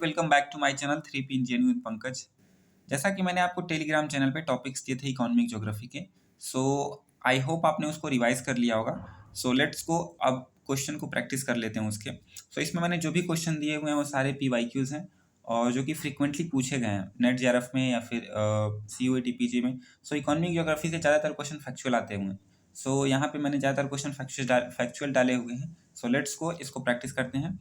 Welcome back to my channel 3P engineering with Pankaj. जैसा कि मैंने आपको टेलीग्राम चैनल पे टॉपिक्स दिए थे इकोनॉमिक ज्योग्राफी के, सो आई होप आपने उसको रिवाइज कर लिया होगा। सो लेट्स गो, अब क्वेश्चन को प्रैक्टिस कर लेते हैं उसके। सो इसमें मैंने जो भी क्वेश्चन दिए हुए हैं वो सारे PYQs हैं और जो कि फ्रीक्वेंटली पूछे गए हैं नेट JRF में या फिर CUET PG में। सो इकोनॉमिक ज्योग्राफी से ज़्यादातर क्वेश्चन फैक्चुअल आते हुए हैं। सो यहाँ पे मैंने ज़्यादातर क्वेश्चन फैक्चुअल डाले हुए हैं। सो लेट्स गो, इसको प्रैक्टिस करते हैं।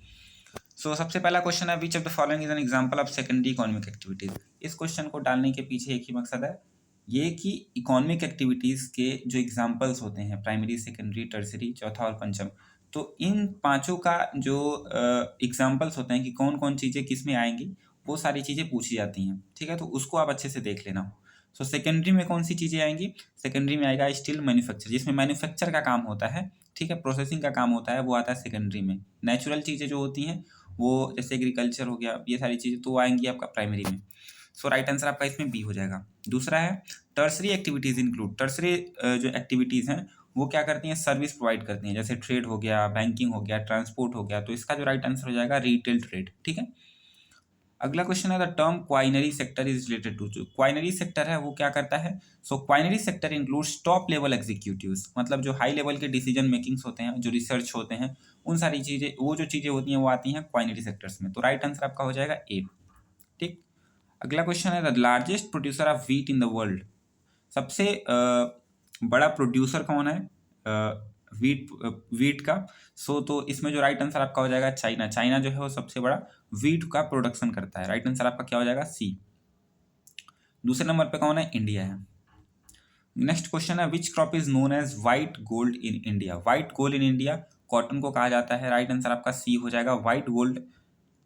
सबसे पहला क्वेश्चन है, which of the following is an example of secondary economic activities. इस क्वेश्चन को डालने के पीछे एक ही मकसद है, ये कि इकोनॉमिक एक्टिविटीज के जो एग्जांपल्स होते हैं प्राइमरी, सेकेंडरी, टर्सरी, चौथा और पंचम, तो इन पांचों का जो एग्जांपल्स होते हैं कि कौन कौन चीज़ें किस में आएंगी, वो सारी चीज़ें पूछी जाती हैं। ठीक है, तो उसको आप अच्छे से देख लेना। सेकेंडरी में कौन सी चीज़ें आएंगी? सेकेंडरी में आएगा स्टील मैन्युफैक्चर, जिसमें मैन्युफैक्चर का काम होता है। ठीक है, प्रोसेसिंग का काम होता है, वो आता है सेकेंडरी में। नेचुरल चीज़ें जो होती हैं वो जैसे एग्रीकल्चर हो गया, ये सारी चीज़ें तो आएंगी आपका प्राइमरी में। राइट आंसर आपका इसमें बी हो जाएगा। दूसरा है टर्सरी एक्टिविटीज़ इंक्लूड। टर्सरी जो एक्टिविटीज़ हैं वो क्या करती हैं? सर्विस प्रोवाइड करती हैं, जैसे ट्रेड हो गया, बैंकिंग हो गया, ट्रांसपोर्ट हो गया। तो इसका जो राइट आंसर हो जाएगा रिटेल ट्रेड। ठीक है, अगला क्वेश्चन है, the term quinary sector is related to. जो क्वाइनरी सेक्टर है वो क्या करता है? Quinary sector includes top level executives, मतलब जो हाई लेवल के डिसीजन मेकिंग्स होते हैं, जो रिसर्च होते हैं, उन सारी चीज़ें, वो जो चीज़ें होती हैं वो आती हैं क्वाइनरी सेक्टर्स में। तो राइट आंसर आपका हो जाएगा ए। ठीक, अगला क्वेश्चन है, the largest producer of wheat in the world. सबसे बड़ा प्रोड्यूसर कौन है व्हीट का? तो इसमें जो राइट आंसर आपका हो जाएगा चाइना। चाइना जो है वो सबसे बड़ा व्हीट का प्रोडक्शन करता है। राइट आंसर आपका क्या हो जाएगा? सी। दूसरे नंबर पे कौन है? इंडिया है। नेक्स्ट क्वेश्चन है, which crop is known as white gold in India. White gold in India cotton को कहा जाता है। राइट आंसर आपका सी हो जाएगा, white gold.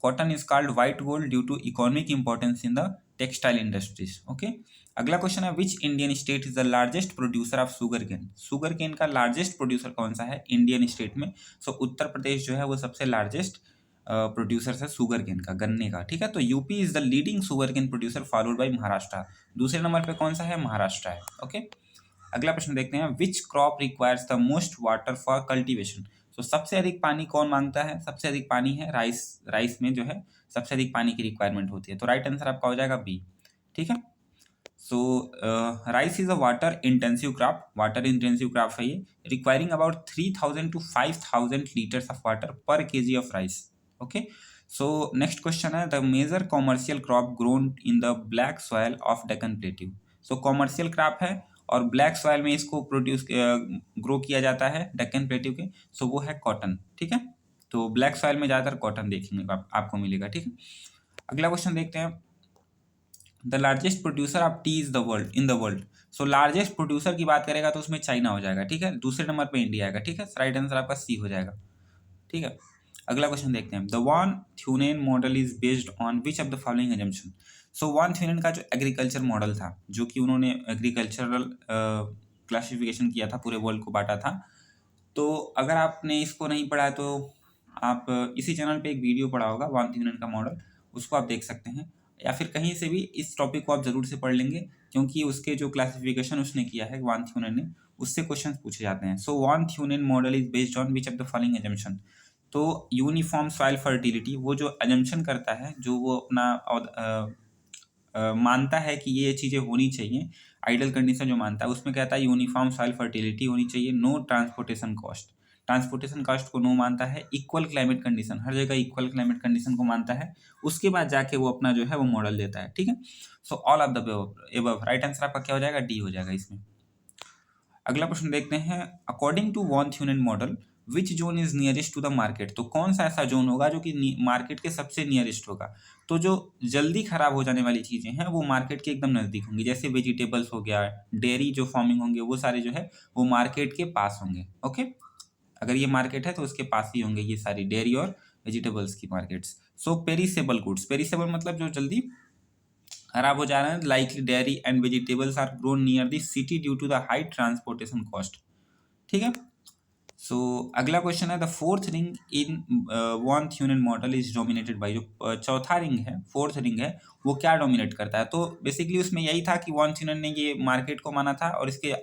Cotton is called white gold due to economic importance in the textile industries. Okay, अगला question है, which Indian state is the largest producer of sugar cane. Sugar cane का largest producer कौन सा है Indian state में? उत्तर प्रदेश जो है वो सबसे लार्जेस्ट प्रोड्यूसर है शुगर केन का, गन्ने का। ठीक है, तो UP is the leading sugar cane producer followed by Maharashtra. दूसरे नंबर पे कौन सा है? महाराष्ट्र है। ओके, अगला प्रश्न देखते हैं, which crop requires the most water for cultivation. सबसे अधिक पानी कौन मांगता है? सबसे अधिक पानी है राइस। राइस में जो है सबसे अधिक पानी की रिक्वायरमेंट होती है। तो राइट आंसर आपका हो जाएगा बी। ठीक है, rice is a water intensive crop. Water intensive crop है ये, requiring about 3000 to 5000 litres of water per KG of rice. Okay, next question है, the major commercial crop grown in the black soil of Deccan plateau. Commercial crop है और black soil में इसको produce grow किया जाता है डेक्कन प्लेट्यू के। वो है कॉटन। ठीक है, तो ब्लैक सॉयल में ज़्यादातर कॉटन देखेंगे आपको मिलेगा। ठीक है, अगला क्वेश्चन देखते हैं, the largest producer of T is the world in the world. Largest producer की बात करेगा तो उसमें चाइना हो जाएगा। ठीक है, दूसरे नंबर पे इंडिया आएगा। ठीक है, राइट आंसर आपका सी हो जाएगा। ठीक है, अगला क्वेश्चन देखते हैं, the one Thunen model is based on which of the following assumption. One Thünen का जो एग्रीकल्चर मॉडल था, जो कि उन्होंने एग्रीकल्चरल क्लासिफिकेशन किया था, पूरे वर्ल्ड को बांटा था। तो अगर आपने इसको नहीं पढ़ा है तो आप इसी चैनल पे एक वीडियो पढ़ा होगा वान थ्यूनेन का मॉडल, उसको आप देख सकते हैं, या फिर कहीं से भी इस टॉपिक को आप जरूर से पढ़ लेंगे, क्योंकि उसके जो क्लासिफिकेशन उसने किया है वान थ्यूनेन ने, उससे क्वेश्चन पूछे जाते हैं। Von Thunen model is based on which of the following assumption. तो यूनिफॉर्म सॉइल फर्टिलिटी, वो जो अजम्पशन करता है, जो वो अपना मानता है कि ये चीज़ें होनी चाहिए, आइडल कंडीशन जो मानता है, उसमें कहता है यूनिफॉर्म सॉइल फर्टिलिटी होनी चाहिए, no transportation cost. Transportation cost को नो मानता है, इक्वल क्लाइमेट कंडीशन, हर जगह इक्वल क्लाइमेट कंडीशन को मानता है। उसके बाद जाके वो अपना जो है वो मॉडल देता है। ठीक है, all of the above. Right answer आपका क्या हो जाएगा? डी हो जाएगा इसमें। अगला प्रश्न देखते हैं, according to von Thunen model which zone is nearest to the market. तो कौन सा ऐसा जोन होगा जो कि मार्केट के सबसे नियरेस्ट होगा? तो जो जल्दी खराब हो जाने वाली चीज़ें हैं वो मार्केट के एकदम नज़दीक होंगी, जैसे वेजिटेबल्स हो गया, डेयरी जो फार्मिंग होंगे, वो सारे जो है वो मार्केट के पास होंगे। ओके, अगर ये मार्केट है तो उसके पास ही होंगे ये सारी डेयरी और वेजिटेबल्स की मार्केट्स। पेरिसेबल गुड्स, पेरिसेबल मतलब जो जल्दी खराब हो जा रहे हैं, likely dairy and vegetables are grown near the city due to the high transportation cost. ठीक है, अगला क्वेश्चन है, the fourth ring in von Thunen model is dominated by. जो चौथा रिंग है, फोर्थ रिंग है, वो क्या डोमिनेट करता है? तो बेसिकली उसमें यही था कि वान थ्यूनेन ने ये मार्केट को माना था और इसके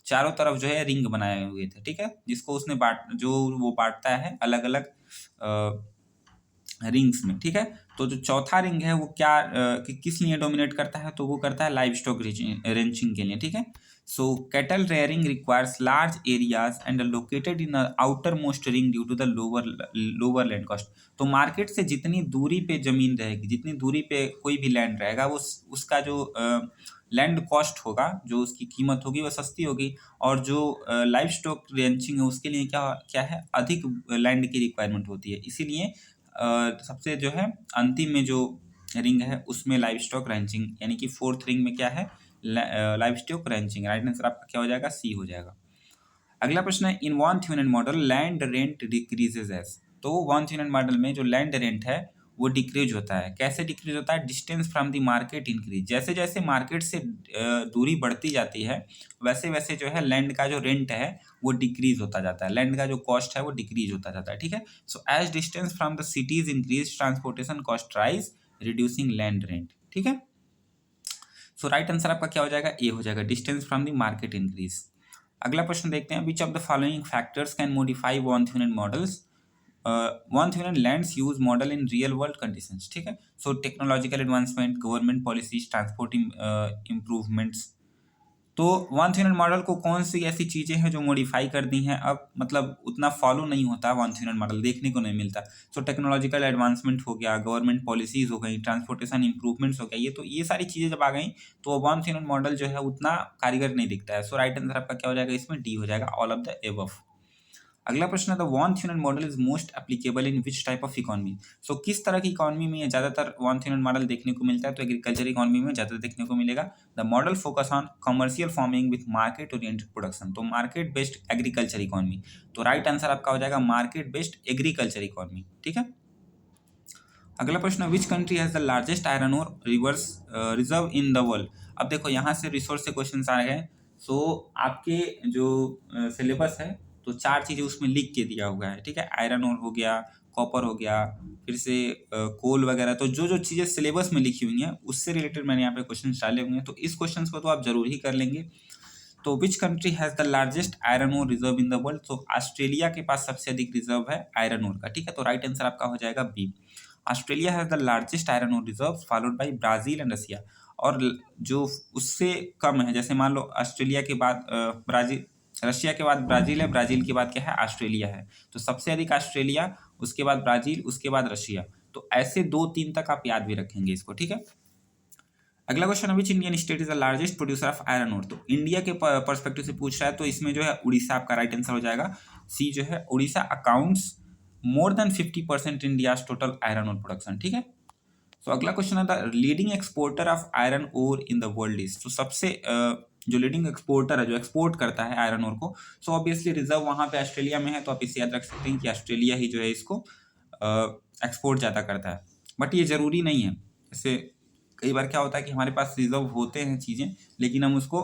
चारों तरफ जो है रिंग बनाए हुए थे। ठीक है, जिसको उसने जो वो बांटता है अलग अलग रिंग्स में, ठीक है। तो जो चौथा रिंग है वो क्या किस लिए डोमिनेट करता है, तो वो करता है लाइव स्टॉक रेंचिंग के लिए, ठीक है। So cattle rearing requires large areas and located in outermost ring due to the lower land cost. तो मार्केट से जितनी दूरी पे जमीन रहेगी, जितनी दूरी पे कोई भी लैंड रहेगा, वो उसका जो लैंड कॉस्ट होगा, जो उसकी कीमत होगी वो सस्ती होगी। और जो लाइव स्टॉक रेंचिंग है उसके लिए क्या क्या है, अधिक लैंड की रिक्वायरमेंट होती है। इसीलिए सबसे जो है अंतिम में जो रिंग है उसमें लाइव स्टॉक रेंचिंग, यानी कि फोर्थ रिंग में क्या है, live stock wrenching. Right answer आपका क्या हो जाएगा, सी हो जाएगा। अगला प्रश्न है, in von Thunen model land rent decreases as. तो वॉन थ्यूनेंट मॉडल में जो लैंड रेंट है वो डिक्रीज होता है। कैसे डिक्रीज होता है, distance from the market increase. जैसे जैसे मार्केट से दूरी बढ़ती जाती है वैसे वैसे जो है लैंड का जो रेंट है वो डिक्रीज होता जाता है, लैंड का जो कॉस्ट है वो डिक्रीज होता जाता है, ठीक है। So as distance from the cities increase transportation cost rise reducing land rent, ठीक है। सो राइट आंसर आपका क्या हो जाएगा, ए हो जाएगा, distance from the market increase. अगला प्रश्न देखते हैं, which of the following factors can modify von Thunen models. Von Thunen lands use model in real world conditions, ठीक है। So technological advancement, government policies, transport improvements. तो von Thunen model को कौन सी ऐसी चीज़ें हैं जो मॉडिफाई कर दी हैं, अब मतलब उतना फॉलो नहीं होता, वन थ्यूनेंट मॉडल देखने को नहीं मिलता। सो टेक्नोलॉजिकल एडवांसमेंट हो गया, गवर्नमेंट पॉलिसीज हो गई, ट्रांसपोर्टेशन इंप्रूवमेंट्स हो गया, ये सारी चीज़ें जब आ गई तो वन थ्यूनेंट मॉडल जो है उतना कारीगर नहीं दिखता है। सो राइट आंसर आपका क्या हो जाएगा, इसमें डी हो जाएगा, ऑल ऑफ द एबव। अगला प्रश्न है, the von Thunen model is most applicable in which type of economy. So किस तरह की इकोनॉमी में ज़्यादातर वॉन थ्यूनेंट मॉडल देखने को मिलता है, तो एग्रीकल्चर इकोनॉमी में ज़्यादा देखने को मिलेगा। The model focus on commercial farming with market oriented production, तो मार्केट बेस्ड एग्रीकल्चर इकोनॉमी। तो राइट आंसर आपका हो जाएगा मार्केट बेस्ड एग्रीकल्चर इकोनॉमी, ठीक है। अगला प्रश्न, which country has the largest iron ore reserves reserve in the world. अब देखो यहाँ से रिसोर्स से क्वेश्चन आ गए। सो आपके जो सिलेबस है तो चार चीज़ें उसमें लिख के दिया हुआ है, ठीक है। आयरन ओर हो गया, कॉपर हो गया, फिर से कोल वगैरह। तो जो जो चीज़ें सिलेबस में लिखी हुई हैं उससे रिलेटेड मैंने यहाँ पे क्वेश्चन डाले हुए हैं, तो इस क्वेश्चन को तो आप जरूर ही कर लेंगे। तो which country has the largest iron ore reserve in the world. तो ऑस्ट्रेलिया के पास सबसे अधिक रिजर्व है आयरन ओर का, ठीक है। तो राइट आंसर आपका हो जाएगा B. Australia has the largest iron ore reserve followed by Brazil and Russia. और जो उससे कम है, जैसे मान लो ऑस्ट्रेलिया के बाद ब्राज़ील, रशिया के बाद ब्राज़ील है, ब्राज़ील के बाद क्या है, ऑस्ट्रेलिया है। तो सबसे अधिक ऑस्ट्रेलिया, उसके बाद ब्राज़ील, उसके बाद रशिया। तो ऐसे 2-3 तक आप याद भी रखेंगे इसको, ठीक है। अगला question, which Indian state is the largest producer of iron ore. तो इंडिया के पर्सपेक्टिव से पूछ रहा है, तो इसमें जो है उड़ीसा आपका राइट आंसर हो जाएगा, सी जो है Orissa accounts more than 50% India's total iron ore production, ठीक है। सो अगला क्वेश्चन है, the leading exporter of iron ore in the world is. तो सबसे जो लीडिंग एक्सपोर्टर है, जो एक्सपोर्ट करता है आयरन ओर को, सो ऑब्वियसली रिजर्व वहाँ पे ऑस्ट्रेलिया में है, तो आप इसे याद रख सकते हैं कि ऑस्ट्रेलिया ही जो है इसको एक्सपोर्ट ज़्यादा करता है। बट ये ज़रूरी नहीं है, जैसे कई बार क्या होता है कि हमारे पास रिजर्व होते हैं चीज़ें, लेकिन हम उसको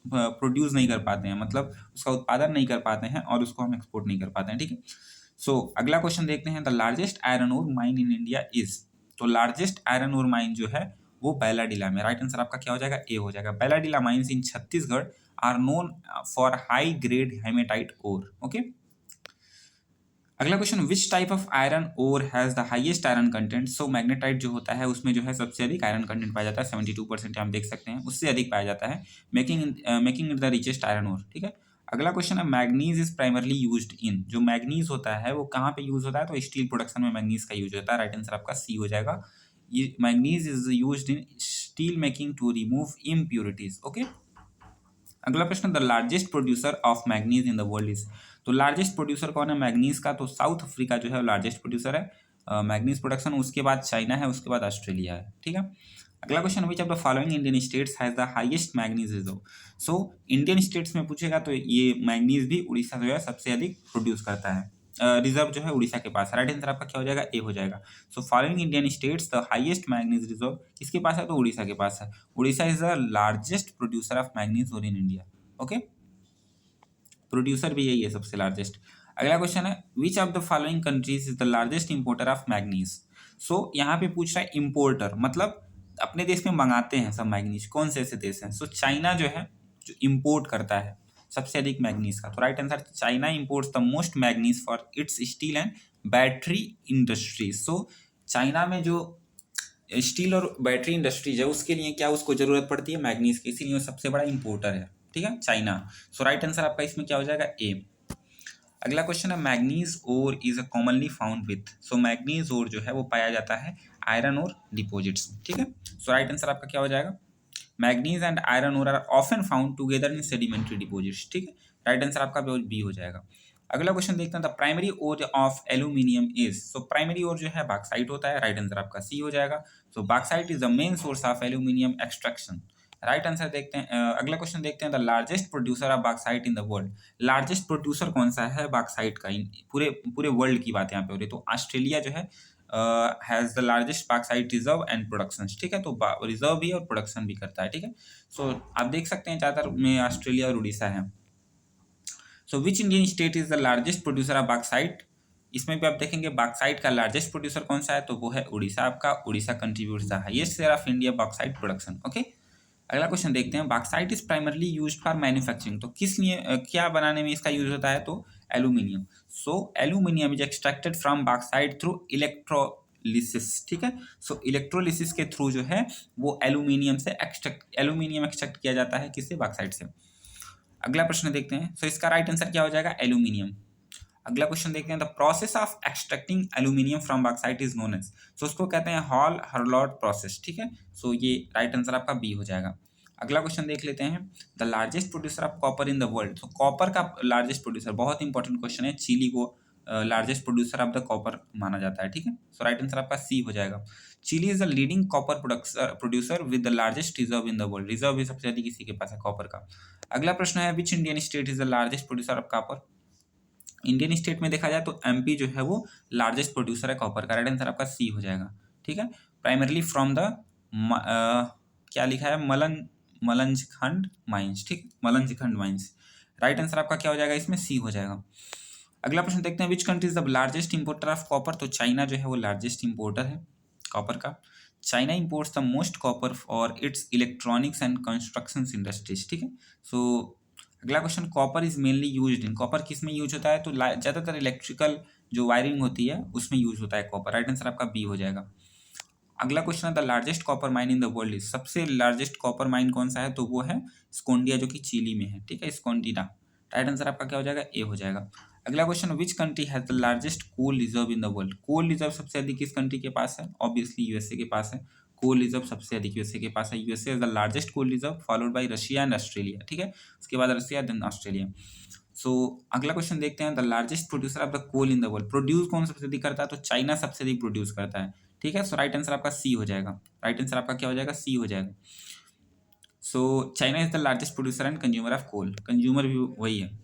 प्रोड्यूस नहीं कर पाते हैं, मतलब उसका उत्पादन नहीं कर पाते हैं और उसको हम एक्सपोर्ट नहीं कर पाते हैं, ठीक है। सो अगला क्वेश्चन देखते हैं, the largest iron ore mine in India is. तो लार्जेस्ट आयरन ओर माइन जो है वो बैलाडीला में। राइट आंसर आपका क्या हो जाएगा, ए हो जाएगा। Bailadila mines in Chhattisgarh are known for high grade hematite ore, okay. अगला question, which type of iron ore has the highest iron content. So magnetite जो होता है उसमें जो है सबसे अधिक आयरन कंटेंट पाया जाता है, 72% हम देख सकते हैं, उससे अधिक पाया जाता है, making it the richest iron ore, ठीक है। अगला क्वेश्चन है, manganese is primarily used in. जो मैग्नीज होता है वो कहाँ पे यूज होता है, तो स्टील प्रोडक्शन में मैग्नीज का यूज होता है। राइट आंसर आपका सी हो जाएगा, ये manganese is used in steel making to remove impurities, okay. अगला प्रश्न, the largest producer of manganese in the world is. तो लार्जेस्ट प्रोड्यूसर कौन है मैग्नीज का, तो साउथ अफ्रीका जो है लार्जेस्ट प्रोड्यूसर है मैग्नीज प्रोडक्शन, उसके बाद चाइना है, उसके बाद ऑस्ट्रेलिया है, ठीक है। अगला question, which of the following Indian states has the highest manganese reserve. So Indian states में पूछेगा तो ये मैग्नीज भी उड़ीसा जो है सबसे अधिक प्रोड्यूस करता है, रिजर्व जो है उड़ीसा के पास। राइट आंसर आपका क्या हो जाएगा, ए हो जाएगा। So following Indian states the highest manganese reserve किसके पास है, तो उड़ीसा के पास है। Orissa is the largest producer of manganese ore in India, okay. Producer भी यही है सबसे लार्जेस्ट। अगला क्वेश्चन है, which of the following countries is the largest importer of manganese. So यहाँ पे पूछ रहा है इंपोर्टर, मतलब अपने देश में मंगाते हैं सब मैग्नीज, कौन से ऐसे देश हैं। सो चाइना जो है जो इंपोर्ट करता है सबसे अधिक मैग्नीज का। तो right answer, China imports the most manganese for its steel and battery industry. So China में जो स्टील और बैटरी इंडस्ट्रीज है उसके लिए क्या उसको जरूरत पड़ती है मैग्नीज की, इसीलिए वो सबसे बड़ा इंपोर्टर है, ठीक है, चाइना। सो राइट आंसर आपका इसमें क्या हो जाएगा ए। अगला क्वेश्चन है manganese ore is a commonly found with. So manganese ore जो है वो पाया जाता है आयरन और डिपॉजिट्स में, ठीक है। सो राइट आंसर आपका क्या हो जाएगा manganese and iron ore are often found together in sedimentary deposits, ठीक है। राइट आंसर आपका बी हो जाएगा। अगला क्वेश्चन देखते हैं the primary ore of aluminium is. So primary ore जो है बॉक्साइट होता है, राइट आंसर आपका सी हो जाएगा। So bauxite is the main source of aluminium extraction. Right answer देखते हैं। अगला क्वेश्चन देखते हैं the largest producer of bauxite in the world. Largest producer कौन सा है बॉक्साइट का, पूरे पूरे वर्ल्ड की बात यहाँ पे हो रही है, तो ऑस्ट्रेलिया जो है has the largest bauxite reserve and production, ठीक है। तो रिजर्व भी और प्रोडक्शन भी करता है, ठीक है। सो आप देख सकते हैं ज़्यादातर में ऑस्ट्रेलिया और उड़ीसा है। So which Indian state is the largest producer of bauxite. इसमें भी आप देखेंगे बॉक्साइट का लार्जेस्ट प्रोड्यूसर कौन सा है, तो वो है उड़ीसा आपका। Orissa contributes the highest share of India bauxite production, okay. अगला क्वेश्चन देखते हैं bauxite is primarily used for manufacturing. तो किस लिए क्या बनाने में इसका यूज होता है, तो aluminium. So aluminium is extracted from bauxite through electrolysis, ठीक है। सो इलेक्ट्रोलिसिस के थ्रू जो है वो एल्यूमिनियम एक्सट्रैक्ट किया जाता है, किससे, बॉक्साइट से। अगला प्रश्न देखते हैं। सो इसका राइट आंसर क्या हो जाएगा एल्यूमिनियम। अगला क्वेश्चन देखते हैं the process of extracting aluminium from bauxite is known as. So उसको कहते हैं हॉल हर्लॉट प्रोसेस, ठीक है। सो ये राइट आंसर आपका बी हो जाएगा। अगला क्वेश्चन देख लेते हैं the largest producer of copper in the world. तो कॉपर का लार्जेस्ट प्रोड्यूसर, बहुत इंपॉर्टेंट क्वेश्चन है, चिली को largest producer of the copper माना जाता है, ठीक है। सो राइट आंसर आपका सी हो जाएगा। Chile is the leading copper producer with the largest reserve in the world. Reserve भी सबसे अधिक इसी के पास है कॉपर का। अगला प्रश्न है which Indian state is the largest producer of copper. Indian state में देखा जाए तो एमपी जो है वो लार्जेस्ट प्रोड्यूसर है कॉपर का। राइट आंसर आपका सी हो जाएगा, ठीक है। प्राइमरली फ्रॉम द क्या लिखा है मलंजखंड माइंस, ठीक, मलंजखंड माइंस। राइट आंसर आपका क्या हो जाएगा इसमें सी हो जाएगा। अगला प्रश्न देखते हैं which country is the largest importer of copper. तो चाइना जो है वो लार्जेस्ट इंपोर्टर है कॉपर का। China imports the most copper for its electronics and construction industries, ठीक है। सो अगला question copper is mainly used in. Copper किस में यूज होता है, तो ज़्यादातर इलेक्ट्रिकल जो वायरिंग होती है उसमें यूज होता है कॉपर। राइट आंसर आपका बी हो जाएगा। अगला क्वेश्चन है the largest copper mine in the world is. सबसे लार्जेस्ट कॉपर माइन कौन सा है, तो वो है स्कोंडिया जो कि चिली में है, ठीक है, स्कोंडिना। राइट आंसर आपका क्या हो जाएगा ए हो जाएगा। अगला question which country has the largest coal reserve in the world. Coal reserve सबसे अधिक किस कंट्री के पास है, ऑब्वियसली यूएसए के पास है। कोल रिजर्व सबसे अधिक यूएसए के पास है। USA is the largest coal reserve followed by Russia and Australia, ठीक है। उसके बाद रशिया देन ऑस्ट्रेलिया। सो अगला क्वेश्चन देखते हैं the largest producer of the coal in the world. Produce कौन सबसे अधिक करता है, तो चाइना सबसे अधिक प्रोड्यूस करता है, ठीक है। सो राइट आंसर आपका सी हो जाएगा। राइट आंसर आपका क्या हो जाएगा सी हो जाएगा। So China is the largest producer and consumer of coal. Consumer भी वही है।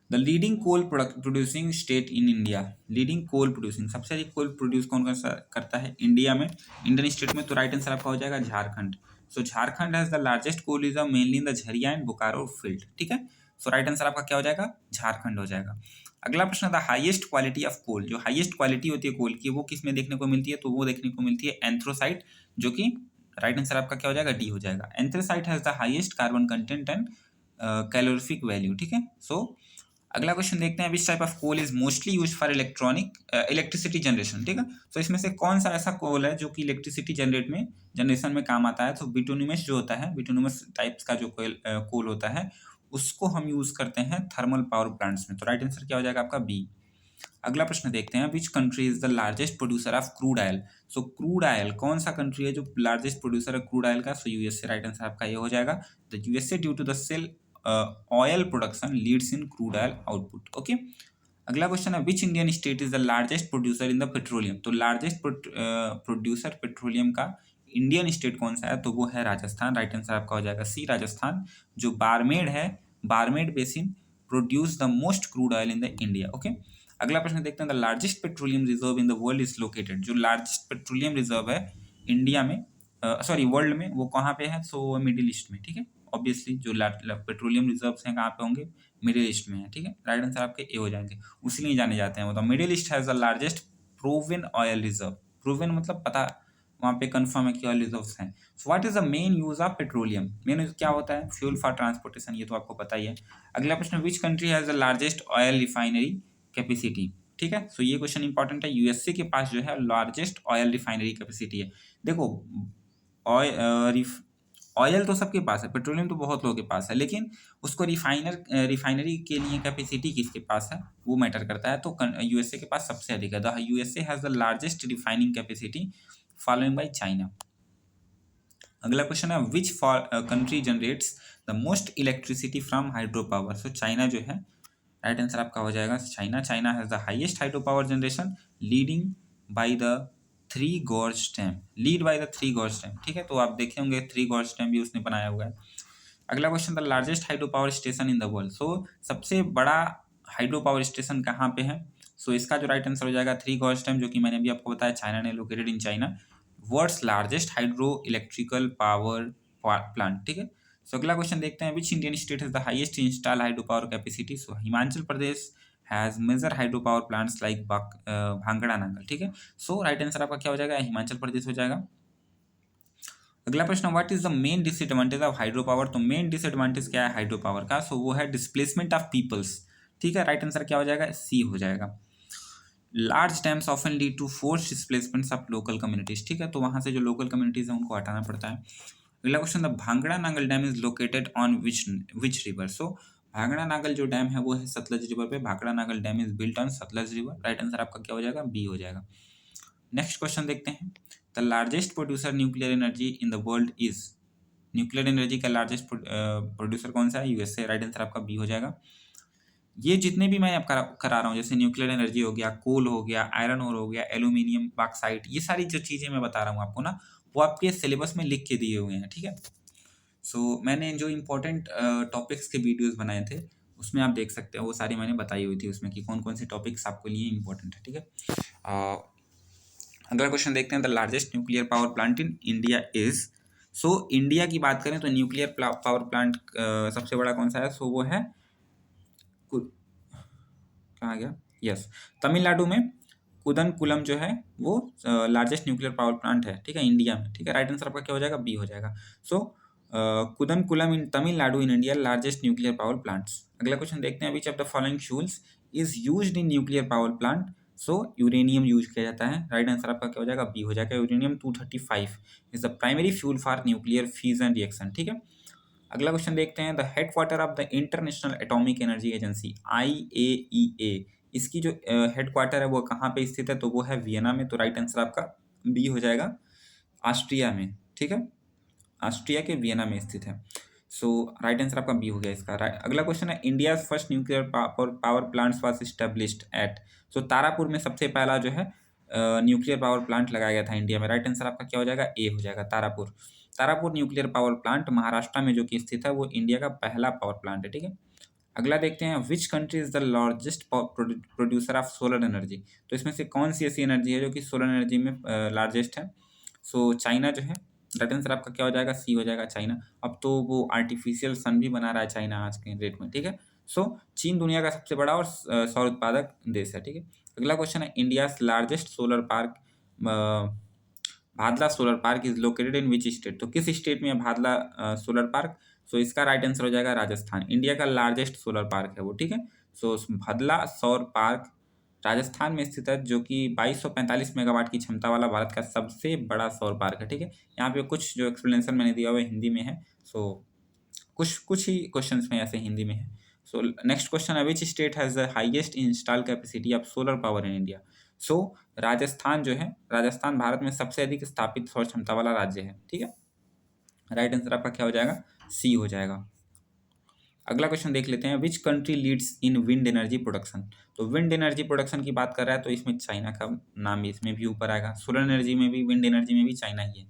The leading coal producing state in India. Leading coal producing, सबसे अधिक कोल प्रोड्यूस कौन कौन सा करता है इंडिया में, इंडियन स्टेट में, तो राइट आंसर आपका हो जाएगा Jharkhand. So Jharkhand has the largest coal reserve mainly in the Jharia and Bokaro field, ठीक है। सो राइट आंसर आपका क्या हो जाएगा झारखंड हो जाएगा। अगला प्रश्न the highest quality of coal. जो हाईएस्ट क्वालिटी होती है कोल की वो किस में देखने को मिलती है, तो वो देखने को मिलती है एंथ्रोसाइट, जो कि राइट आंसर आपका क्या हो जाएगा डी हो जाएगा। Anthracite has the highest carbon content and calorific value, ठीक है। सो अगला क्वेश्चन देखते हैं which type of coal is mostly use for electricity generation, ठीक है। तो इसमें से कौन सा ऐसा कोल है जो कि इलेक्ट्रिसिटी जनरेशन में काम आता है, तो बिटुमिनस जो होता है, बिटुमिनस टाइप्स का जो कोल होता है उसको हम यूज करते हैं थर्मल पावर प्लांट्स में। तो राइट आंसर क्या हो जाएगा आपका बी। अगला प्रश्न देखते हैं which country is the largest producer of crude oil. So crude oil कौन सा कंट्री है जो लार्जेस्ट प्रोड्यूसर है क्रूड ऑयल का, सो यूएसए। राइट आंसर आपका ये हो जाएगा the USA due to the shale oil production leads in crude oil output, okay. अगला क्वेश्चन है which Indian state is the largest producer in the petroleum. तो largest producer petroleum का Indian state कौन सा है, तो वो है राजस्थान। राइट आंसर आपका हो जाएगा सी राजस्थान। जो बारमेड है, Barmer basin produce the most crude oil in the India, okay. अगला प्रश्न देखते हैं the largest petroleum reserve in the world is located. जो लार्जेस्ट पेट्रोलियम रिजर्व है इंडिया में, सॉरी वर्ल्ड में, वो कहाँ पे है, सो मिडिल ईस्ट में, ठीक है। ऑब्वियसली जो पेट्रोलियम रिजर्व्स हैं कहाँ पे होंगे, मिडिल ईस्ट में है, ठीक है। राइट आंसर आपके ए हो जाएंगे, उसी जाने जाते हैं वो। तो middle east has the largest proven oil reserve. Proven मतलब पता, वहाँ पे कंफर्म है कि ऑयल रिजर्व्स हैं। So what is the main use of petroleum. Main use क्या होता है, फ्यूल फॉर ट्रांसपोर्टेशन, ये तो आपको पता ही है। अगला प्रश्न which country has the largest oil refinery capacity. ठीक है। सो ये क्वेश्चन इंपॉर्टेंट है। यूएसए के पास जो है लार्जेस्ट ऑयल रिफाइनरी कैपेसिटी है। देखो ऑयल तो सबके पास है, पेट्रोलियम तो बहुत लोगों के पास है, लेकिन उसको रिफाइनरी के लिए कैपेसिटी किसके पास है वो मैटर करता है। तो यूएसए के पास सबसे अधिक है। The USA has the largest refining capacity following by China. अगला क्वेश्चन है which country generates the most electricity from hydro power. So China जो है, राइट आंसर आपका हो जाएगा China. China has the highest hydro power generation leading by the three gorge dam, lead by the three gorge dam. ठीक है, तो आप देखे होंगे थ्री गॉर्ज डैम भी उसने बनाया हुआ है। अगला question, the largest hydro power station in the world. So सबसे बड़ा हाइड्रो पावर स्टेशन कहाँ पे है? सो इसका जो राइट आंसर हो जाएगा थ्री गॉर्ज डैम, जो कि मैंने अभी आपको बताया चाइना ने located in China, world's largest hydro electrical power plant. ठीक है, सो अगला क्वेश्चन देखते हैं, which Indian state has the highest install hydro power capacity. So Himachal Pradesh has major hydro power plants like भांगड़ा नांगल। ठीक है, सो राइट आंसर आपका क्या हो जाएगा? हिमाचल प्रदेश हो जाएगा। अगला प्रश्न, what is the main disadvantage of hydro power. तो मेन डिसएडवांटेज क्या है हाइड्रो पावर का? सो वो है डिस्प्लेसमेंट ऑफ पीपल्स। ठीक है, राइट आंसर क्या हो जाएगा? सी हो जाएगा। Large dams often lead to force displacements of local communities. ठीक है, तो वहाँ से जो लोकल कम्युनिटीज है उनको हटाना पड़ता है। अगला क्वेश्चन, द भांगड़ा Nangal dam is located on which river. So भांगड़ा नांगल जो डैम है वो है सतलज रिवर पे। भांगड़ा Nangal dam is built on Sutlej river. Right answer आपका क्या हो जाएगा? बी हो जाएगा। नेक्स्ट क्वेश्चन देखते हैं, the largest producer nuclear energy in the world is. Nuclear energy का लार्जेस्ट प्रोड्यूसर कौन सा है? यूएसए। राइट आंसर आपका बी हो जाएगा। ये जितने भी मैं आप करा रहा हूँ, जैसे न्यूक्लियर एनर्जी हो गया, कोल हो गया, आयरन ओर हो गया, एल्यूमिनियम, बॉक्साइट, ये सारी जो चीज़ें मैं बता रहा हूँ आपको ना, वो आपके सिलेबस में लिख के दिए हुए हैं। ठीक है, सो मैंने जो इंपॉर्टेंट टॉपिक्स के वीडियोस बनाए थे उसमें आप देख सकते हैं, वो सारी मैंने बताई हुई थी उसमें कि कौन कौन से टॉपिक्स आपके लिए इंपॉर्टेंट है। ठीक है, अगला क्वेश्चन देखते हैं, the largest nuclear power plant in India is. So India की बात करें तो न्यूक्लियर पावर प्लांट सबसे बड़ा कौन सा है? सो वो है कहाँ गया? यस, तमिलनाडु में कुदनकुलम जो है वो लार्जेस्ट न्यूक्लियर पावर प्लांट है। ठीक है, इंडिया में। ठीक है, राइट आंसर आपका क्या हो जाएगा? बी हो जाएगा। So Kudankulam in Tamil Nadu in India largest nuclear power plants. अगला क्वेश्चन देखते हैं, which of the following fuels is used in nuclear power plant. So uranium use किया जाता है। राइट आंसर आपका क्या हो जाएगा? बी हो जाएगा। Uranium 235 is the primary fuel for nuclear fusion reaction. ठीक है, अगला क्वेश्चन देखते हैं, the headquarter of the international atomic energy agency IAEA, इसकी जो हेडक्वार्टर है वो कहाँ पे स्थित है? तो वो है वियना में। तो राइट आंसर आपका बी हो जाएगा, ऑस्ट्रिया में। ठीक है, ऑस्ट्रिया के वियना में स्थित है। सो राइट आंसर आपका बी हो गया इसका। अगला क्वेश्चन है, India first nuclear power plants was established at. So Tarapur में सबसे पहला जो है न्यूक्लियर पावर प्लांट लगाया गया था इंडिया में। राइट आंसर आपका क्या हो जाएगा? ए हो जाएगा, Tarapur. Tarapur nuclear power plant Maharashtra में जो कि स्थित है, वो इंडिया का पहला पावर प्लांट है। ठीक है, अगला देखते हैं, which country is the largest producer of solar energy. तो इसमें से कौन सी ऐसी एनर्जी है जो कि सोलर एनर्जी में लार्जेस्ट है? सो चाइना जो है। राइट आंसर आपका क्या हो जाएगा? सी हो जाएगा, चाइना। अब तो वो आर्टिफिशियल सन भी बना रहा है चाइना आज के डेट में। ठीक है, सो चीन दुनिया का सबसे बड़ा और सौर उत्पादक देश है। ठीक है, अगला क्वेश्चन है, India largest solar park Bhadla solar park is located in which state. तो किस स्टेट में है भादला सोलर पार्क? सो इसका राइट आंसर हो जाएगा राजस्थान। इंडिया का लार्जेस्ट सोलर पार्क है वो। ठीक है, सो भादला सौर पार्क राजस्थान में स्थित है, जो कि 2245 मेगावाट की क्षमता वाला भारत का सबसे बड़ा सौर पार्क है। ठीक है, यहाँ पे कुछ जो एक्सप्लेनेशन मैंने दिया हुआ है हिंदी में है। सो कुछ कुछ ही क्वेश्चंस में ऐसे हिंदी में है। सो नेक्स्ट क्वेश्चन है, which state has the highest install capacity of solar power in India. So Rajasthan जो है, राजस्थान भारत में सबसे अधिक स्थापित सौर क्षमता वाला राज्य है। ठीक है, राइट आंसर आपका क्या हो जाएगा? सी हो जाएगा। अगला क्वेश्चन देख लेते हैं, which country leads in wind energy production. तो विंड एनर्जी प्रोडक्शन की बात कर रहा है तो इसमें चाइना का नाम भी इसमें भी ऊपर आएगा। सोलर एनर्जी में भी, विंड एनर्जी में भी चाइना ही है।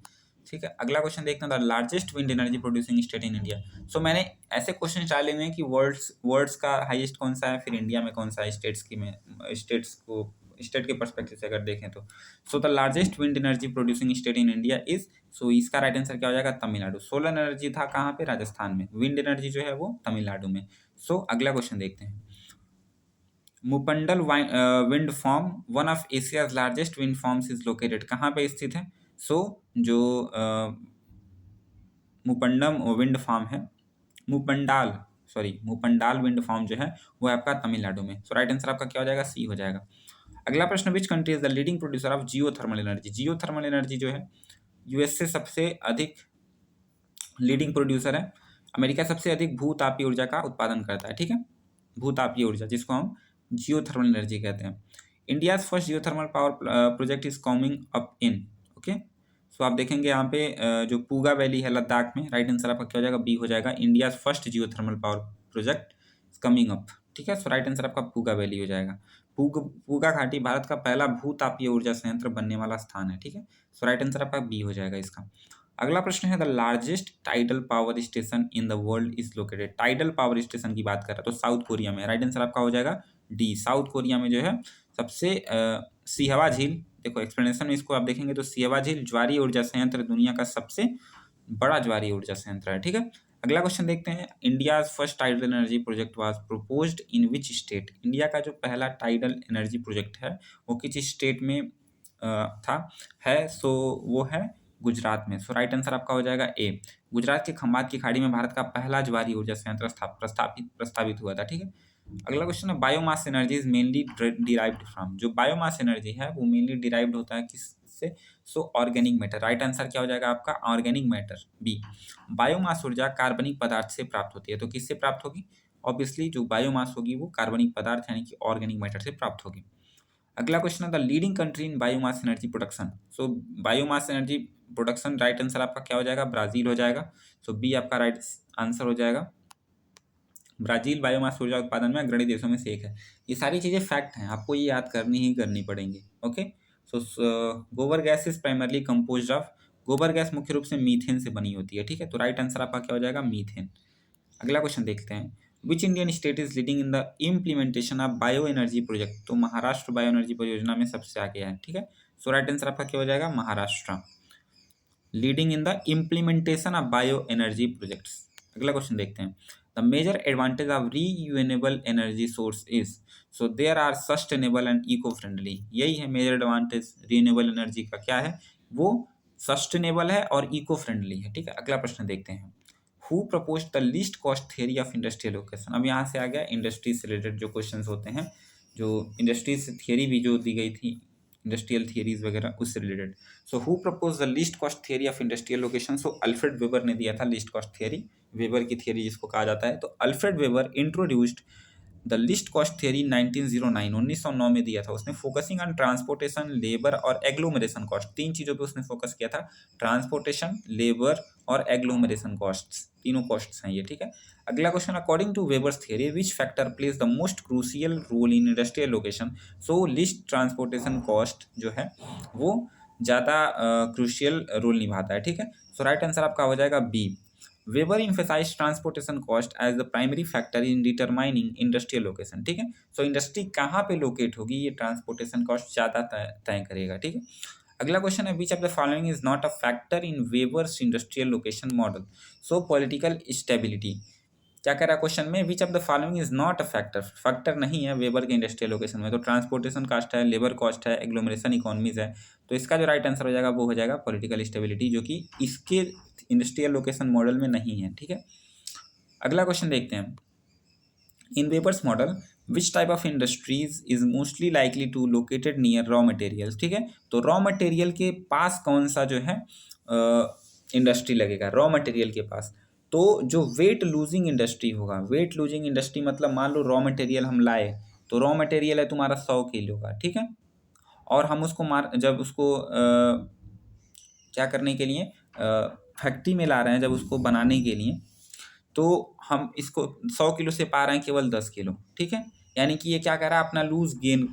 ठीक है, अगला क्वेश्चन देखते हैं, the largest wind energy producing state in India. So मैंने ऐसे क्वेश्चन डाले हुए हैं कि वर्ल्ड्स का हाईएस्ट कौन सा है, फिर इंडिया में कौन सा है, स्टेट्स को स्टेट के पर्सपेक्टिव से अगर देखें तो। So the largest wind energy producing state in India is. So इसका राइट आंसर क्या हो जाएगा? तमिलनाडु। सोलर एनर्जी था कहाँ पे? राजस्थान में। विंड एनर्जी जो है वो तमिलनाडु में। सो अगला क्वेश्चन देखते हैं, Muppandal wind farm one of Asia's largest wind farms is located, कहाँ पे स्थित है? सो जो मुपंडम विंड फार्म है, मुपंडाल विंड फार्म जो है वो है आपका तमिलनाडु में। सो राइट आंसर आपका क्या हो जाएगा? सी हो जाएगा। अगला प्रश्न, which country is the leading producer of geothermal energy. Geothermal energy जो है यूएस से सबसे अधिक लीडिंग प्रोड्यूसर है। अमेरिका सबसे अधिक भूतापीय ऊर्जा का उत्पादन करता है, ठीक है, भूतापीय ऊर्जा जिसको हम जियोथर्मल एनर्जी कहते हैं। India's first geothermal power project is coming up in, okay. So आप देखेंगे यहाँ पे जो पूगा वैली है लद्दाख में, राइट आंसर आपका क्या हो जाएगा, बी हो जाएगा, India's first geothermal power project coming up, ठीक है। सो राइट आंसर आपका पूगा वैली हो जाएगा। पूगा घाटी भारत का पहला भूतापीय ऊर्जा संयंत्र बनने वाला स्थान है, ठीक है। सो राइट आंसर आपका बी हो जाएगा इसका। अगला प्रश्न है, the largest tidal power station in the world is located. Tidal power station की बात कर रहा है तो साउथ कोरिया में, राइट आंसर आपका हो जाएगा डी, साउथ कोरिया में जो है सबसे सिहवा झील, देखो एक्सप्लेनेशन में इसको आप देखेंगे तो सिहवा झील ज्वारीय ऊर्जा संयंत्र दुनिया का सबसे बड़ा ज्वारीय ऊर्जा संयंत्र है, ठीक है। अगला क्वेश्चन देखते हैं, India first tidal energy project was proposed in which state. India का जो पहला टाइडल एनर्जी प्रोजेक्ट है वो किस स्टेट में था है, सो वो है गुजरात में। सो राइट आंसर आपका हो जाएगा ए, गुजरात के खंबात की खाड़ी में भारत का पहला ज्वारीय ऊर्जा संयंत्र प्रस्तावित हुआ था, ठीक है। अगला क्वेश्चन है, biomass energy is mainly derived from. जो बायोमास एनर्जी है वो मेनली डिराइव्ड होता है किससे, सो ऑर्गेनिक मैटर। राइट आंसर क्या हो जाएगा आपका, ऑर्गेनिक मैटर, बी। बायोमास ऊर्जा कार्बनिक पदार्थ से प्राप्त होती है, तो किससे प्राप्त होगी, ऑब्वियसली जो बायोमास होगी वो कार्बनिक पदार्थ यानी कि ऑर्गेनिक मैटर से प्राप्त होगी। अगला क्वेश्चन है, the leading country in biomass energy production. So biomass energy production, right answer आपका क्या हो जाएगा, ब्राजील हो जाएगा। सो बी आपका राइट आंसर हो जाएगा, ब्राजील बायोमास ऊर्जा उत्पादन में अग्रणी देशों में से एक है। ये सारी चीज़ें फैक्ट हैं, आपको ये याद करनी ही करनी पड़ेंगी, ओके। सो गोबर gas is primarily composed of, गोबर गैस मुख्य रूप से मीथेन से बनी होती है, ठीक है। तो राइट आंसर आपका क्या हो जाएगा, मीथेन। अगला क्वेश्चन देखते हैं, which Indian state is leading in the implementation of bio energy project. तो महाराष्ट्र बायो एनर्जी परियोजना में सबसे आगे है, ठीक है। सो राइट आंसर आपका क्या हो जाएगा, Maharashtra, leading in the implementation of bio energy projects. अगला क्वेश्चन देखते हैं, the major advantage of renewable energy source is. So there are sustainable and eco friendly. यही है मेजर एडवांटेज रीयूनेबल एनर्जी का, क्या है वो, सस्टेनेबल है और इको फ्रेंडली है, ठीक है। अगला प्रश्न देखते हैं, who propose the least cost theory of industrial location. अब यहाँ से आ गया इंडस्ट्री से रिलेटेड जो क्वेश्चन होते हैं, जो इंडस्ट्री से थियरी भी जो दी गई थी, इंडस्ट्रियल थियरीज वगैरह उससे related. So who propose the least cost theory of industrial location. So Alfred weber ने दिया था लीस्ट कॉस्ट थियरी, वेबर की थियरी जिसको कहा जाता है। तो Alfred weber introduced the list cost theory 1909 में दिया था उसने, फोकसिंग ऑन ट्रांसपोर्टेशन, लेबर और एग्लोमरेशन कॉस्ट। तीन चीज़ों पे उसने फोकस किया था, ट्रांसपोर्टेशन, लेबर और एग्लोमरेशन कॉस्ट्स, तीनों कॉस्ट्स हैं ये, ठीक है। अगला question, according to Weber's theory which factor plays the most crucial role in industrial location. So least transportation cost जो है वो ज़्यादा क्रूशियल रोल निभाता है, ठीक है। सो राइट आंसर आपका हो जाएगा B, Weber emphasized transportation cost as the primary factor in determining industrial location, ठीक है। सो इंडस्ट्री कहाँ पे लोकेट होगी ये ट्रांसपोर्टेशन कॉस्ट ज़्यादा तय करेगा, ठीक है। अगला क्वेश्चन है, which of the following is not a factor in Weber's industrial location model. So political stability, क्या कह रहा है क्वेश्चन में, विच of the following is not a factor, factor नहीं है वेबर के इंडस्ट्रियल लोकेशन में। तो ट्रांसपोर्टेशन कॉस्ट है, लेबर कॉस्ट है, एग्लोमरेशन इकोनॉमीज है। तो इसका जो राइट आंसर हो जाएगा वो हो जाएगा पॉलिटिकल स्टेबिलिटी, जो कि इसके इंडस्ट्रियल लोकेशन मॉडल में नहीं है, ठीक है। अगला क्वेश्चन देखते हैं, in Weber's model which type of industries is mostly likely to located near raw materials, ठीक है। तो रॉ मटेरियल के पास कौन सा जो है इंडस्ट्री लगेगा, रॉ मटेरियल के पास। तो जो वेट लूजिंग इंडस्ट्री होगा, वेट लूजिंग इंडस्ट्री मतलब मान लो रॉ मटेरियल हम लाए, तो रॉ मटेरियल है तुम्हारा 100 किलो का, ठीक है। और हम उसको जब उसको क्या करने के लिए फैक्ट्री में ला रहे हैं, जब उसको बनाने के लिए, तो हम इसको 100 किलो से पा रहे हैं केवल 10 किलो, ठीक है। यानी कि ये क्या कर रहा है, अपना लूज गेन,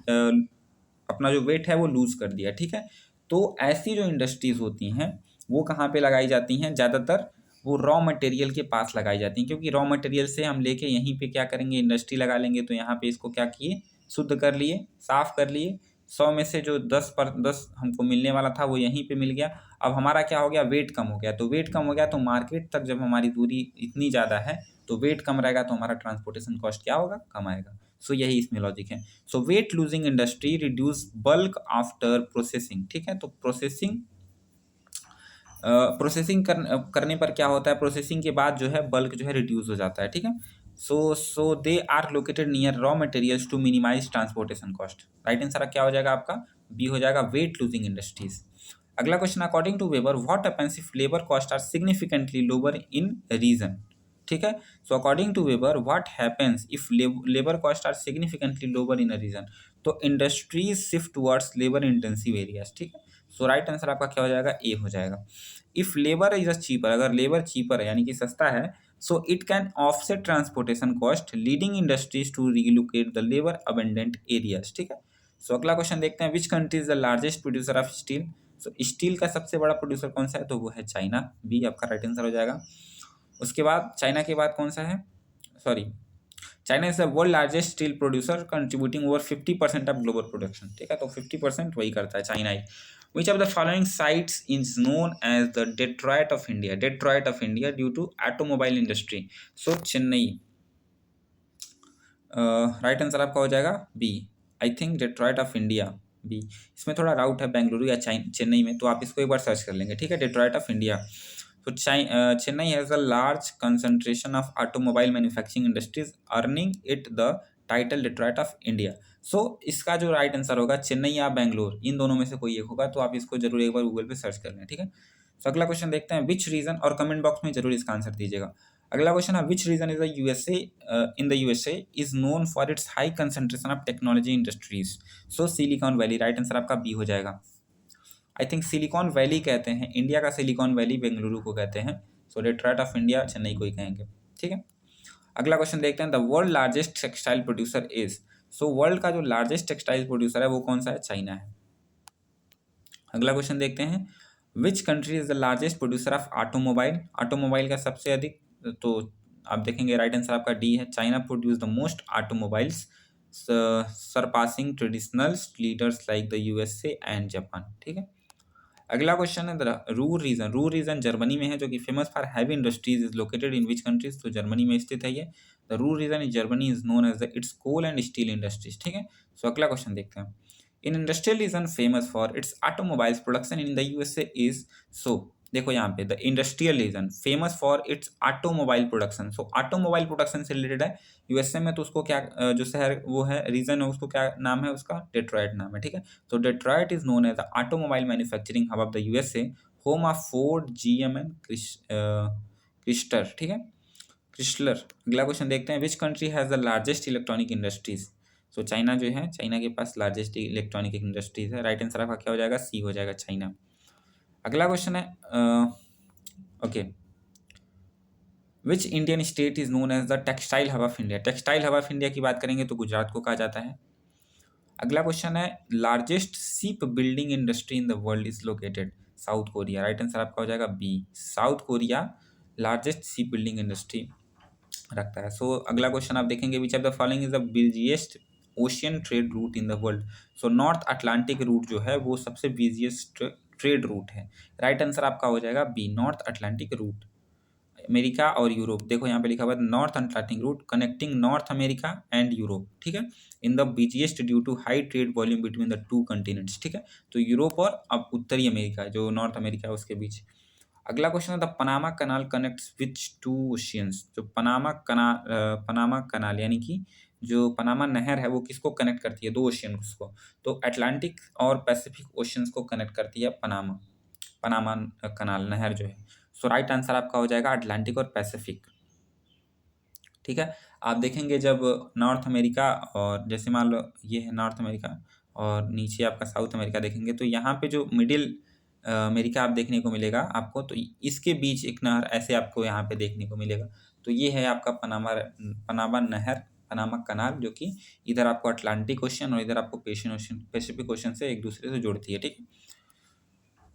अपना जो वेट है वो लूज कर दिया, ठीक है। तो ऐसी जो इंडस्ट्रीज होती हैं वो कहाँ पे लगाई जाती हैं, ज़्यादातर वो रॉ मटेरियल के पास लगाई जाती हैं, क्योंकि रॉ मटेरियल से हम लेके यहीं पे क्या करेंगे, इंडस्ट्री लगा लेंगे। तो यहाँ पे इसको क्या किए, शुद्ध कर लिए, साफ कर लिए, 100 में से जो 10 हमको मिलने वाला था वो यहीं पे मिल गया। अब हमारा क्या हो गया, वेट कम हो गया। तो वेट कम हो गया तो मार्केट तक जब हमारी दूरी इतनी ज़्यादा है तो वेट कम रहेगा, तो हमारा ट्रांसपोर्टेशन कॉस्ट क्या होगा, कम आएगा। सो यही इसमें लॉजिक है। So weight losing industry reduce bulk after processing, ठीक है। तो प्रोसेसिंग करने पर क्या होता है, प्रोसेसिंग के बाद जो है बल्क जो है रिड्यूस हो जाता है, ठीक है। So they are located near raw materials to minimise transportation cost. Right answer क्या हो जाएगा आपका? बी हो जाएगा, वेट लूजिंग इंडस्ट्रीज। अगला question, according to Weber what happens if labour cost are significantly lower in region. ठीक है, so according to Weber what happens if labour cost are significantly lower in a region, तो industries shift towards labour intensive areas. ठीक है, so right answer आपका क्या हो जाएगा? A हो जाएगा। इफ लेबर इज चीपर, अगर लेबर चीपर है यानी कि सस्ता है, so it can offset transportation cost leading industries to relocate the labour abundant areas. ठीक है, सो अगला क्वेश्चन देखते हैं, which country is the largest producer of steel. So steel का सबसे बड़ा प्रोड्यूसर कौन सा है? तो वो है चाइना। बी आपका राइट आंसर हो जाएगा। उसके बाद चाइना के बाद कौन सा है? Sorry, China is the world largest steel producer contributing over 50% of global production. ठीक है, तो 50% वही करता है, चाइना ही। Which of the following sites is known as the Detroit of India. Detroit of India due to automobile industry. So Chennai. Right answer आपका हो जाएगा B, I think Detroit of India, B. इसमें थोड़ा डाउट है बेंगलुरु या चेन्नई में, तो आप इसको एक बार सर्च कर लेंगे। ठीक है, डेट्रॉयट ऑफ इंडिया। तो Chennai has a large concentration of automobile manufacturing industries earning it the title Detroit of India. So इसका जो राइट आंसर होगा चेन्नई या बेंगलोर, इन दोनों में से कोई एक होगा, तो आप इसको जरूर एक बार गूगल पे सर्च कर लें। ठीक है, तो अगला क्वेश्चन देखते हैं, विच रीजन, और कमेंट बॉक्स में जरूर इसका आंसर दीजिएगा। अगला क्वेश्चन है, which region is the USA in the USA is known for its high concentration of technology industries. So silicon valley. Right answer आपका बी हो जाएगा। आई थिंक सिलिकॉन वैली कहते हैं, इंडिया का सिलिकॉन वैली बेंगलुरु को कहते हैं। सो डेट्रॉयट ऑफ इंडिया चेन्नई को ही कहेंगे। ठीक है, अगला क्वेश्चन देखते हैं, the world largest textile producer is. So world का जो लार्जेस्ट टेक्सटाइल प्रोड्यूसर है वो कौन सा है? चाइना है। अगला क्वेश्चन देखते हैं, which country is the largest producer of automobile. Automobile का सबसे अधिक, तो आप देखेंगे राइट आंसर आपका डी है, China produce the most automobiles surpassing traditional leaders like the USA and Japan. ठीक है, अगला क्वेश्चन है, Ruhr region. Ruhr region Germany में है, जो कि famous for heavy industries is located in which countries. तो जर्मनी में स्थित है ये। The Ruhr region in Germany is known as the its coal and steel industries. ठीक है, सो अगला क्वेश्चन देखते हैं, in industrial region famous for its automobiles production in the USA is. So देखो यहाँ पे, the industrial region famous for its automobile production. So automobile production से related है यूएसए में, तो उसको क्या जो शहर वो है, रीजन है, उसको क्या नाम है? उसका डेट्रॉयट नाम है। ठीक है, तो Detroit is known as the automobile manufacturing hub of the USA, home of Ford, GM and Chrysler. ठीक है, क्रिस्लर। अगला क्वेश्चन देखते हैं, which country has the largest electronic industries. So China जो है, चाइना के पास लार्जेस्ट इलेक्ट्रॉनिक इंडस्ट्रीज है। राइट आंसर आपका क्या हो जाएगा? सी हो जाएगा, चाइना। अगला क्वेश्चन है, okay, which Indian state is known as the textile hub of India. Textile hub of India की बात करेंगे तो गुजरात को कहा जाता है। अगला क्वेश्चन है, largest ship building industry in the world is located. South Korea. Right answer आपका हो जाएगा B, South Korea largest ship building industry रखता है। सो अगला क्वेश्चन आप देखेंगे, which of the following is the busiest ocean trade route in the world. So North Atlantic route जो है वो सबसे बिजिएस्ट ट्रेड रूट है। राइट आंसर आपका हो जाएगा B, North Atlantic route. America और यूरोप, देखो यहाँ पे लिखा हुआ है North Atlantic route connecting North America and Europe. ठीक है, in the busiest due to high trade volume between the two continents. ठीक है, तो यूरोप और अब उत्तरी अमेरिका, जो नॉर्थ अमेरिका है उसके बीच। अगला क्वेश्चन है, the Panama canal connects which two oceans. जो पनामा कनाल यानी कि जो पनामा नहर है वो किसको कनेक्ट करती है? दो ओशियंस को। तो अटलांटिक और पैसिफिक ओशियंस को कनेक्ट करती है पनामा, पनामा कनाल नहर जो है। सो राइट आंसर आपका हो जाएगा अटलांटिक और पैसिफिक। ठीक है, आप देखेंगे जब नॉर्थ अमेरिका, और जैसे मान लो ये है नॉर्थ अमेरिका और नीचे आपका साउथ अमेरिका देखेंगे, तो यहाँ पे जो मिडिल अमेरिका आप देखने को मिलेगा आपको, तो इसके बीच एक नहर ऐसे आपको यहाँ पे देखने को मिलेगा। तो ये है आपका पनामा नहर, पनामा कनाल, जो कि इधर आपको अटलांटिक ओशन और इधर आपको पैसिफिक ओशन से एक दूसरे से जोड़ती है। ठीक है,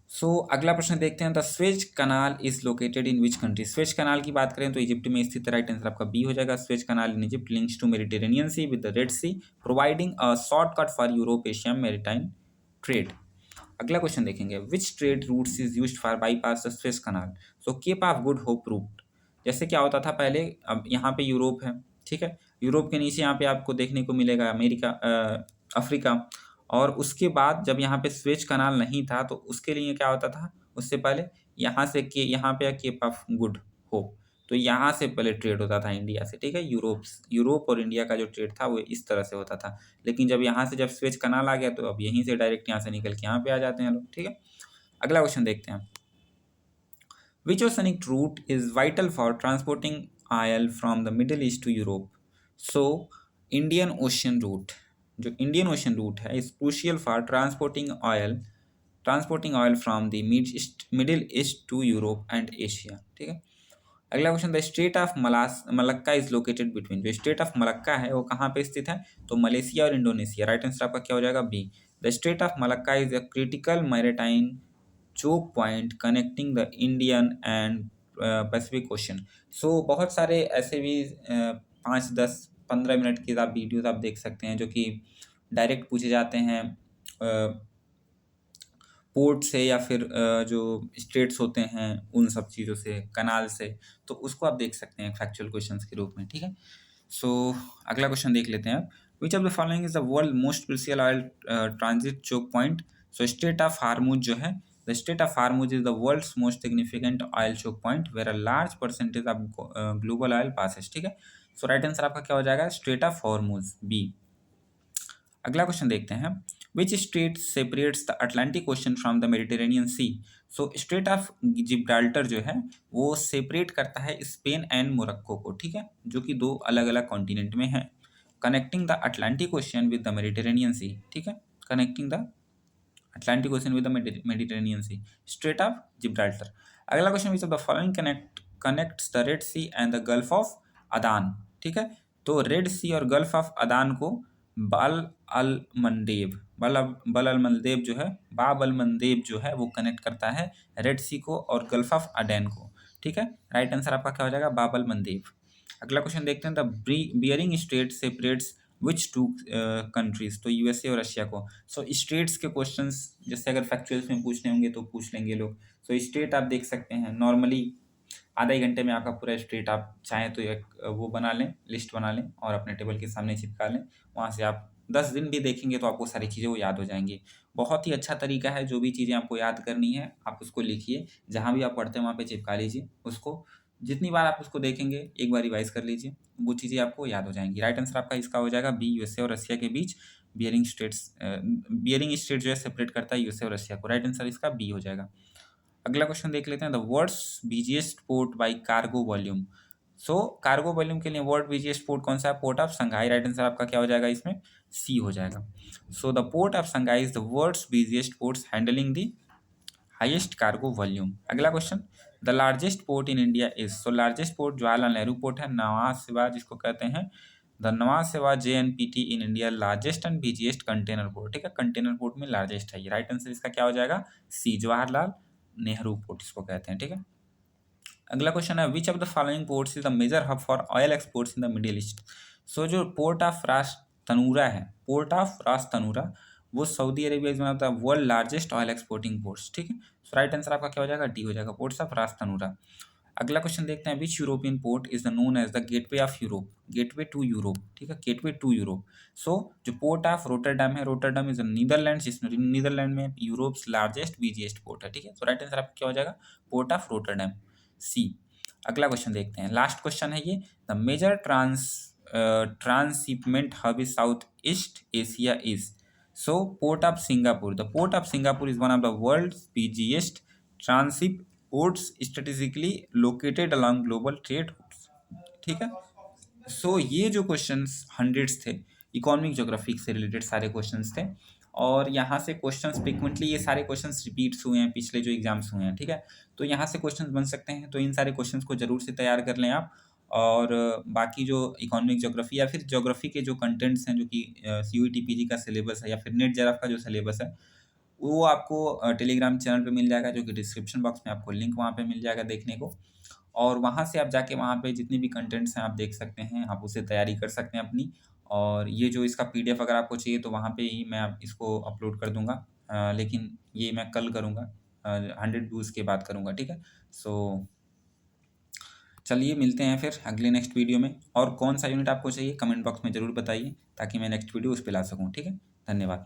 सो अगला प्रश्न देखते हैं, the Suez Canal is located in which country. Suez Canal की बात करें तो इजिप्ट में स्थित है। राइट आंसर आपका बी हो जाएगा, Suez Canal in Egypt links to Mediterranean Sea with the Red Sea, providing a shortcut for Europe Asia maritime trade. अगला क्वेश्चन देखेंगे, which trade routes is used for bypass the Suez Canal. So Cape of Good Hope route. जैसे क्या होता था पहले, अब यहाँ पे यूरोप है, ठीक है, यूरोप के नीचे यहाँ पे आपको देखने को मिलेगा अमेरिका, अफ्रीका, और उसके बाद जब यहाँ पे स्वेज कनाल नहीं था तो उसके लिए क्या होता था, उससे पहले यहाँ से के यहाँ पे केप ऑफ गुड होप, तो यहाँ से पहले ट्रेड होता था इंडिया से, ठीक है। यूरोप और इंडिया का जो ट्रेड था वो इस तरह से होता था, लेकिन जब यहाँ से जब स्वेज कनाल आ गया तो अब यहीं से डायरेक्ट यहाँ से निकल के यहाँ पे आ जाते हैं लोग, ठीक है। अगला क्वेश्चन देखते हैं। Which oceanic route is vital for transporting oil from the Middle East to Europe? So, Indian Ocean route, जो Indian Ocean route है is crucial for transporting oil from the Middle East to Europe and Asia, ठीक है। अगला question, the state of Malacca is located between, जो state of Malacca है वो कहाँ पे स्थित है, तो मलेशिया और इंडोनेशिया। राइट आंसर आपका क्या हो जाएगा, B. The state of Malacca is a critical maritime choke point connecting the Indian and Pacific Ocean. So बहुत सारे ऐसे भी 5, 10, 15 मिनट की आप वीडियोस आप देख सकते हैं जो कि डायरेक्ट पूछे जाते हैं पोर्ट से या फिर जो स्टेट्स होते हैं उन सब चीज़ों से, कनाल से, तो उसको आप देख सकते हैं फैक्चुअल क्वेश्चंस के रूप में, ठीक है। सो अगला क्वेश्चन देख लेते हैं आप। Which of the following is the world most crucial oil transit choke point? So strait of Hormuz जो है, the state of Hormuz is the world's most significant oil choke point where a large percentage of global oil passes, ठीक है। So right answer आपका क्या हो जाएगा, strait of Hormuz, B. अगला question देखते हैं। Which strait separates the Atlantic ocean from the Mediterranean C? So strait of Gibraltar जो है वो सेपरेट करता है स्पेन एंड मोरक्को को, ठीक है, जो कि दो अलग अलग कॉन्टिनेंट में है। Connecting the Atlantic Ocean with the Mediterranean Sea, ठीक है, connecting the Atlantic Ocean with the Mediterranean Sea, Strait of Gibraltar. अगला question, which of the following connects the Red Sea and the Gulf of Aden, ठीक है। तो red सी और gulf of अदान को बल अल मंदेब जो है, बाब अल मंदेब जो है वो कनेक्ट करता है रेड सी को और गल्फ ऑफ अडेन को, ठीक है। राइट आंसर आपका क्या हो जाएगा, बाब अल मंदेब। अगला क्वेश्चन देखते हैं। The Bering strait separates which two countries? तो यूएसए और रशिया को। सो स्टेट्स के क्वेश्चंस जैसे अगर फैक्चुअल्स में पूछने होंगे तो पूछ लेंगे लोग। सो स्टेट आप देख सकते हैं नॉर्मली आधा ही घंटे में आपका पूरा स्टेट आप चाहें तो एक वो बना लें, लिस्ट बना लें और अपने टेबल के सामने चिपका लें। वहाँ से आप 10 दिन भी देखेंगे तो आपको सारी चीज़ें वो याद हो जाएंगी। बहुत ही अच्छा तरीका है, जो भी चीज़ें आपको याद करनी है आप उसको लिखिए, जहाँ भी आप पढ़ते हैं वहाँ पे चिपका लीजिए उसको। जितनी बार आप उसको देखेंगे एक बार रिवाइज कर लीजिए, वो चीज़ें आपको याद हो जाएंगी। राइट आंसर आपका इसका हो जाएगा बी, यूएसए और रशिया के बीच बियरिंग स्टेट जो है सेपरेट करता है यूएसए और रशिया को। राइट आंसर इसका बी हो जाएगा। अगला क्वेश्चन देख लेते हैं। The world's busiest port by cargo volume. So cargo volume के लिए वर्ल्ड बिजिएस्ट पोर्ट कौन सा है, port of Shanghai. Right answer आपका क्या हो जाएगा इसमें, सी हो जाएगा। So the port of Shanghai is the world's busiest ports handling the highest cargo volume. अगला question, the largest port in India is. So largest port Jawaharlal Nehru port है, नवाज शहबाज जिसको कहते हैं, द नवाज शहबाज JNPT in India largest and busiest container port, ठीक है, container port में लार्जेस्ट है ये। राइट आंसर इसका क्या हो जाएगा, सी, जवाहरलाल नेहरू पोर्ट इसको कहते हैं, ठीक है। अगला क्वेश्चन है, which of the following ports is the major hub for oil exports in the Middle East? So जो पोर्ट ऑफ रास तनूरा है, पोर्ट ऑफ रास तनूरा, वो Saudi Arabia is one of the world largest oil exporting ports, ठीक है। So right answer आपका क्या हो जाएगा, डी हो जाएगा, पोर्ट्स ऑफ रास तनूरा। अगला क्वेश्चन देखते हैं, which European port is the known as the gateway of Europe, gateway to Europe, ठीक है, गेटवे टू यूरोप। सो जो पोर्ट ऑफ रोटरडम है, रोटरडम इज नीदरलैंड, जिसमें नीदरलैंड में यूरोप्स लार्जेस्ट बिजिएस्ट पोर्ट है, ठीक है। सो राइट आंसर आपका क्या हो जाएगा, पोर्ट ऑफ रोटरडम, सी। अगला क्वेश्चन देखते हैं, लास्ट क्वेश्चन है ये। The major transshipment hub is South East Asia is. So port of Singapore, the port of Singapore is one of the world busiest tranship ports strategically located along global trade routes, ठीक है। So ये जो questions hundreds थे, economic geography से related सारे questions थे, और यहाँ से क्वेश्चंस फ्रिक्वेंटली ये सारे क्वेश्चंस रिपीट्स हुए हैं पिछले जो एग्जाम्स हुए हैं, ठीक है। तो यहाँ से क्वेश्चंस बन सकते हैं, तो इन सारे क्वेश्चंस को जरूर से तैयार कर लें आप। और बाकी जो इकोनॉमिक ज्योग्राफी या फिर ज्योग्राफी के जो कंटेंट्स हैं जो कि CUET PG का सिलेबस है या फिर नेट JRF का जो सिलेबस है, वो आपको टेलीग्राम चैनल पे मिल जाएगा, जो कि डिस्क्रिप्शन बॉक्स में आपको लिंक वहाँ पे मिल जाएगा देखने को। और वहाँ से आप जाके वहाँ पे जितनी भी कंटेंट्स हैं आप देख सकते हैं, आप उसे तैयारी कर सकते हैं अपनी। और ये जो इसका PDF अगर आपको चाहिए तो वहाँ पे ही मैं इसको अपलोड कर दूँगा, लेकिन ये मैं कल करूँगा, 100 व्यूज़ के बाद करूँगा, ठीक है। सो चलिए मिलते हैं फिर अगले नेक्स्ट वीडियो में। और कौन सा यूनिट आपको चाहिए कमेंट बॉक्स में ज़रूर बताइए, ताकि मैं नेक्स्ट वीडियो उस पर ला सकूँ, ठीक है। धन्यवाद।